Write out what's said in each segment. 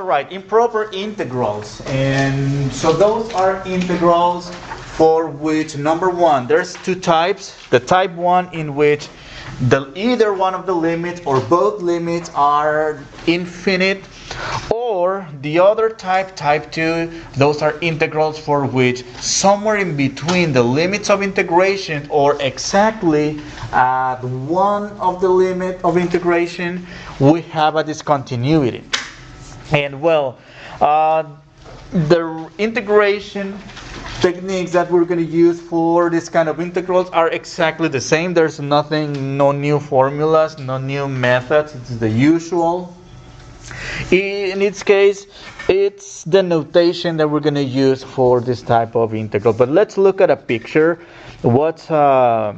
Alright, improper integrals. And so those are integrals for which, number one, there's two types. The type 1 in which either one of the limits or both limits are infinite, or the other type, type 2, those are integrals for which somewhere in between the limits of integration or exactly at one of the limit of integration, we have a discontinuity. And well, the integration techniques that we're going to use for this kind of integrals are exactly the same. There's nothing, no new formulas, no new methods. It's the usual. In its case, it's the notation that we're going to use for this type of integral. But let's look at a picture. What's a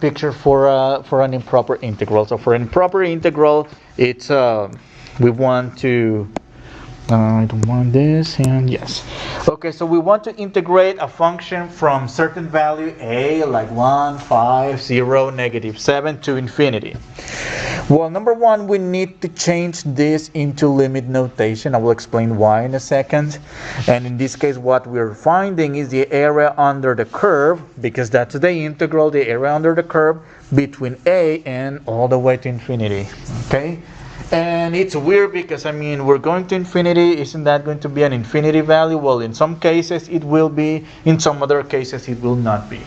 picture for an improper integral? So for an improper integral, it's we want to. I don't want this, and yes. Okay, so we want to integrate a function from certain value a, like 1, 5, 0, -7 to infinity. Well, number one, we need to change this into limit notation. I will explain why in a second. And in this case, what we're finding is the area under the curve, because that's the integral, the area under the curve between a and all the way to infinity. Okay? And it's weird because, I mean, we're going to infinity. Isn't that going to be an infinity value? Well, in some cases it will be. In some other cases it will not be.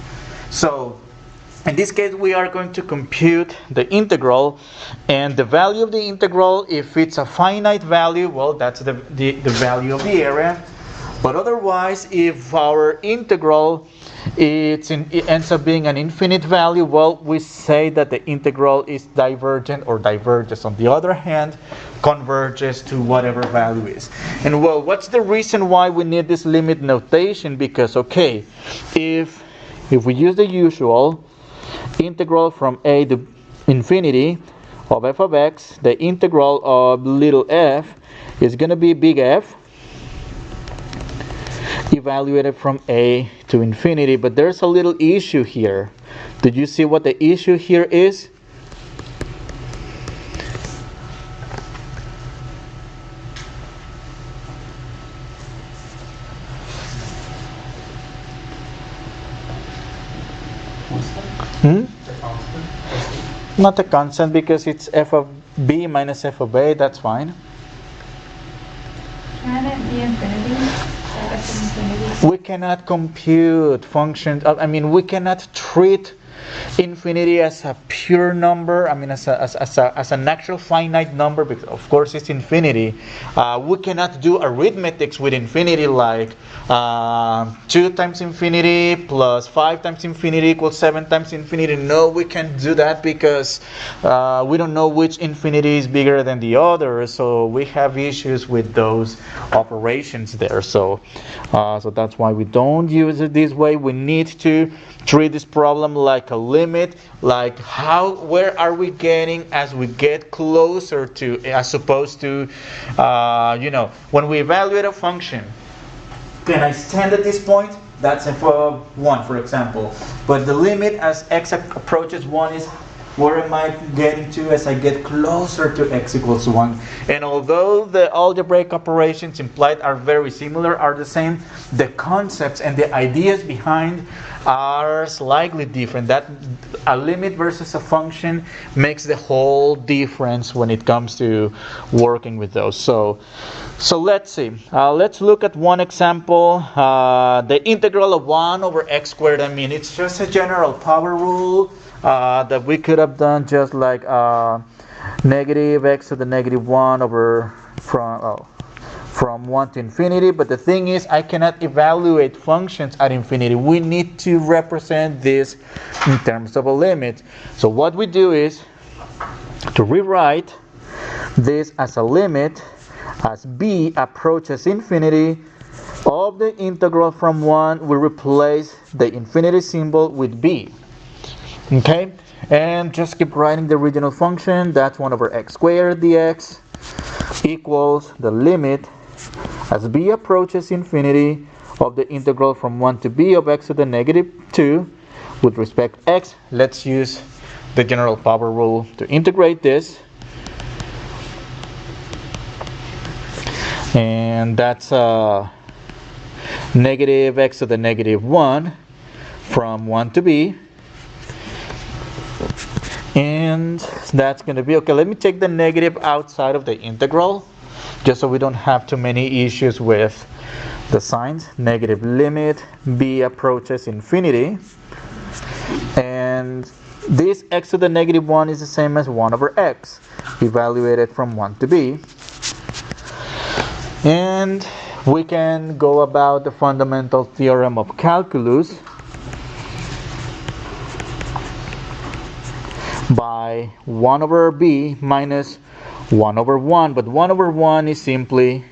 So, in this case we are going to compute the integral. And the value of the integral, if it's a finite value, well, that's the value of the area. But otherwise, if our integral it ends up being an infinite value, well, we say that the integral is divergent or diverges. On the other hand, converges to whatever value is. And well, what's the reason why we need this limit notation? Because, okay, if we use the usual integral from a to infinity of f of x, the integral of little f is going to be big F, evaluated from a to infinity. But there's a little issue here. Did you see what the issue here is? Not a constant, because it's f of b minus f of a. That's fine. Can it be infinity? We cannot compute functions. I mean, we cannot treat infinity as a pure number. I mean, as an actual finite number, because of course it's infinity. We cannot do arithmetics with infinity, like 2 times infinity plus 5 times infinity equals 7 times infinity. No, we can't do that because we don't know which infinity is bigger than the other. So we have issues with those operations there. So that's why we don't use it this way. We need to treat this problem like a limit, like where are we getting as we get closer to, as opposed to, when we evaluate a function, can I stand at this point? That's f of 1, for example. But the limit as x approaches 1 is, where am I getting to as I get closer to x equals 1? And although the algebraic operations implied are very similar, are the same, the concepts and the ideas behind are slightly different. That a limit versus a function makes the whole difference when it comes to working with those. So let's see. Let's look at one example. The integral of 1 over x squared. I mean, it's just a general power rule that we could have done just like negative x to the -1 over from 1 to infinity. But the thing is, I cannot evaluate functions at infinity. We need to represent this in terms of a limit. So what we do is to rewrite this as a limit as b approaches infinity of the integral from 1. We replace the infinity symbol with b. Okay, and just keep writing the original function. That's 1 over x squared dx equals the limit as b approaches infinity of the integral from 1 to b of x to the -2 with respect to x. Let's use the general power rule to integrate this. and that's negative x to the negative 1 from 1 to b. And that's going to be, okay, let me take the negative outside of the integral, just so we don't have too many issues with the signs. Negative limit b approaches infinity. And this x to the negative 1 is the same as 1 over x, evaluated from 1 to b. And we can go about the fundamental theorem of calculus by 1 over b minus 1 over 1, but 1 over 1 is simply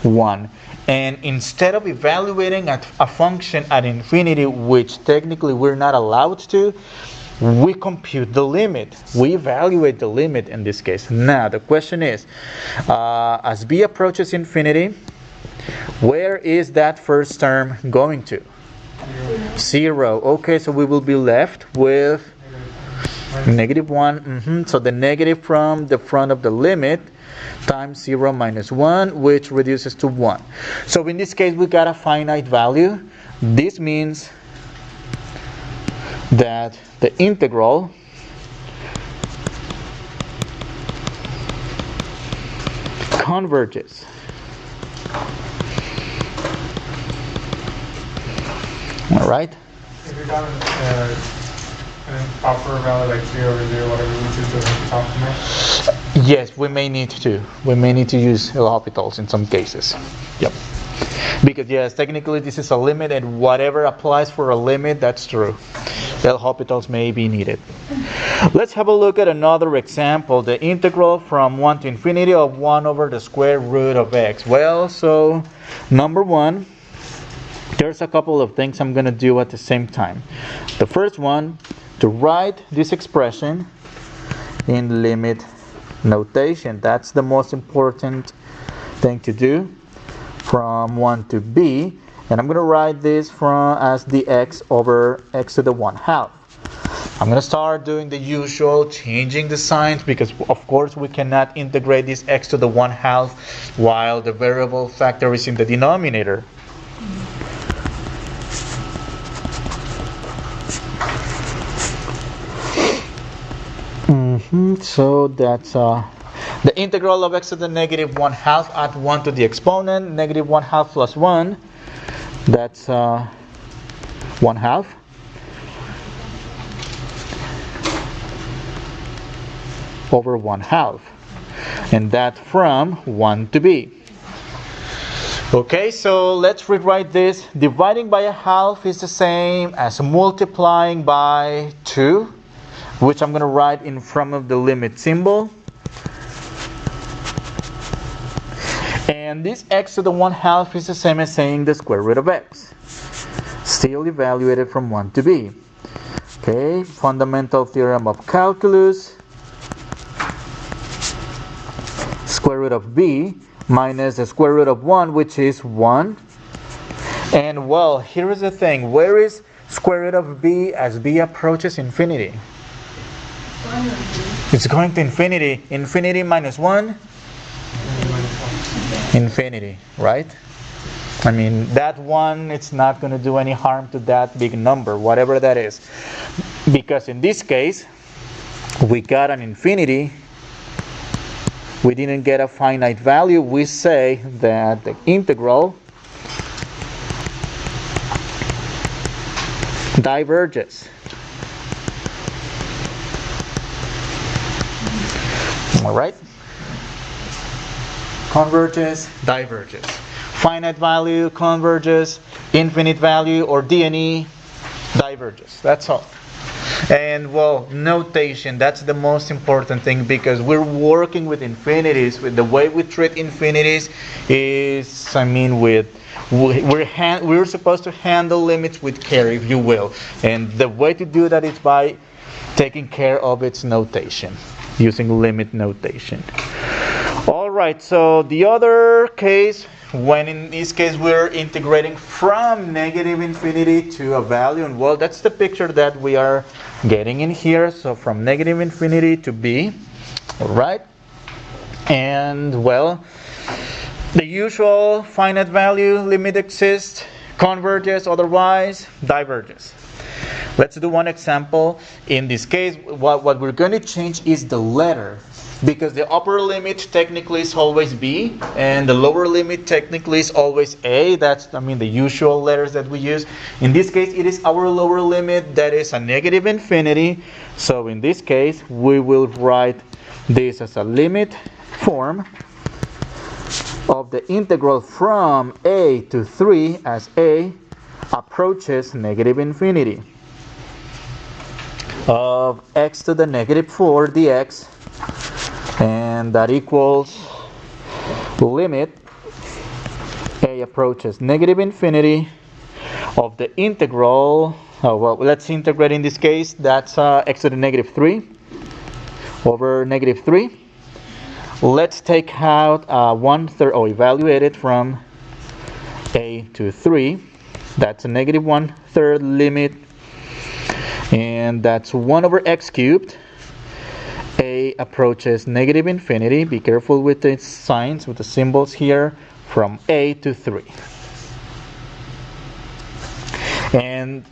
1. And instead of evaluating a function at infinity, which technically we're not allowed to, we compute the limit. We evaluate the limit in this case. Now the question is, as b approaches infinity, where is that first term going to? 0. Okay, so we will be left with negative 1. So the negative from the front of the limit times 0 minus 1, which reduces to 1. So in this case, we got a finite value. This means that the integral converges. All right. If we got an improper value like 3 over 0, whatever, we choose to optimize? Yes, we may need to. We may need to use L'Hopital's in some cases. Yep. Because yes, technically this is a limit, and whatever applies for a limit, that's true. L'Hopital's may be needed. Let's have a look at another example. The integral from 1 to infinity of 1 over the square root of x. Well, so number one, there's a couple of things I'm going to do at the same time. The first one, to write this expression in limit notation. That's the most important thing to do, from 1 to b. And I'm going to write this as dx over x to the 1/2. I'm going to start doing the usual, changing the signs, because of course we cannot integrate this x to the 1/2 while the variable factor is in the denominator. So that's the integral of x to the negative 1/2 add 1 to the exponent, negative 1/2 plus 1, that's 1/2. Over 1/2, and that from 1 to b. Okay, so let's rewrite this. Dividing by 1/2 is the same as multiplying by 2, which I'm going to write in front of the limit symbol. And this x to the 1/2 is the same as saying the square root of x. Still evaluated from 1 to b. Okay, fundamental theorem of calculus. Square root of b minus the square root of 1, which is 1. And well, here is the thing. Where is square root of b as b approaches infinity? It's going to infinity. Infinity minus 1? Infinity, right? I mean, that 1, it's not going to do any harm to that big number, whatever that is. Because in this case, we got an infinity. We didn't get a finite value. We say that the integral diverges. All right? Converges, diverges. Finite value converges, infinite value or DNE diverges. That's all. And well, notation, that's the most important thing, because we're working with infinities. With the way we treat infinities is, I mean, we're supposed to handle limits with care, if you will. And the way to do that is by taking care of its notation, using limit notation. All right, so the other case, when in this case we're integrating from negative infinity to a value, and well, that's the picture that we are getting in here. So from negative infinity to b, all right? And well, The usual finite value limit exists, converges, otherwise diverges. Let's do one example. In this case, what we're going to change is the letter, because the upper limit technically is always B and the lower limit technically is always A. That's, the usual letters that we use. In this case, it is our lower limit that is a negative infinity. So in this case, we will write this as a limit form of the integral from a to 3 as a approaches negative infinity of x to the negative 4 dx, and that equals limit a approaches negative infinity of the integral, let's integrate in this case, that's x to the negative 3 over negative 3. Let's take out 1/3, evaluate it from a to 3. That's a negative 1/3 limit, and that's 1 over x cubed. A approaches negative infinity. Be careful with the signs, with the symbols here, from a to 3. And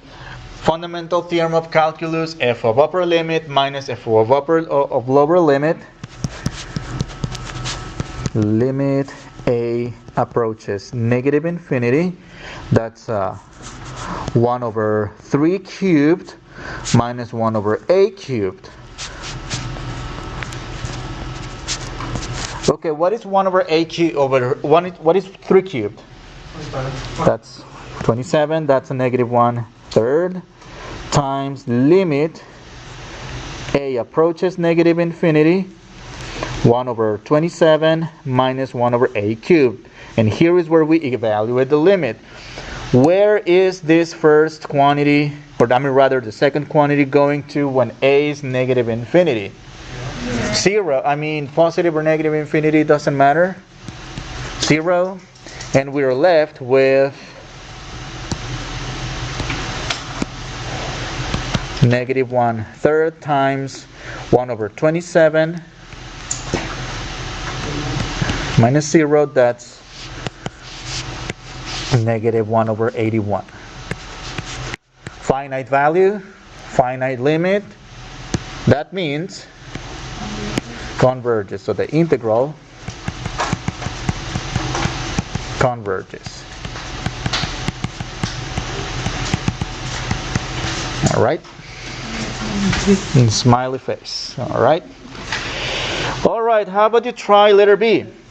fundamental theorem of calculus, f of upper limit minus f of lower limit. Limit a approaches negative infinity. That's 1 over 3 cubed minus 1 over a cubed. Okay, what is 1 over a cubed over 1? What is 3 cubed? That's 27. That's a negative 1/3 times limit a approaches negative infinity, 1 over 27 minus 1 over a cubed. And here is where we evaluate the limit. Where is this first quantity, or rather the second quantity, going to when a is negative infinity? 0. Positive or negative infinity doesn't matter. 0. And we are left with negative 1/3 times 1 over 27 minus 0, that's negative 1 over 81. Finite value, finite limit, that means converges. So the integral converges. Alright? And smiley face. Alright? Alright, how about you try letter B?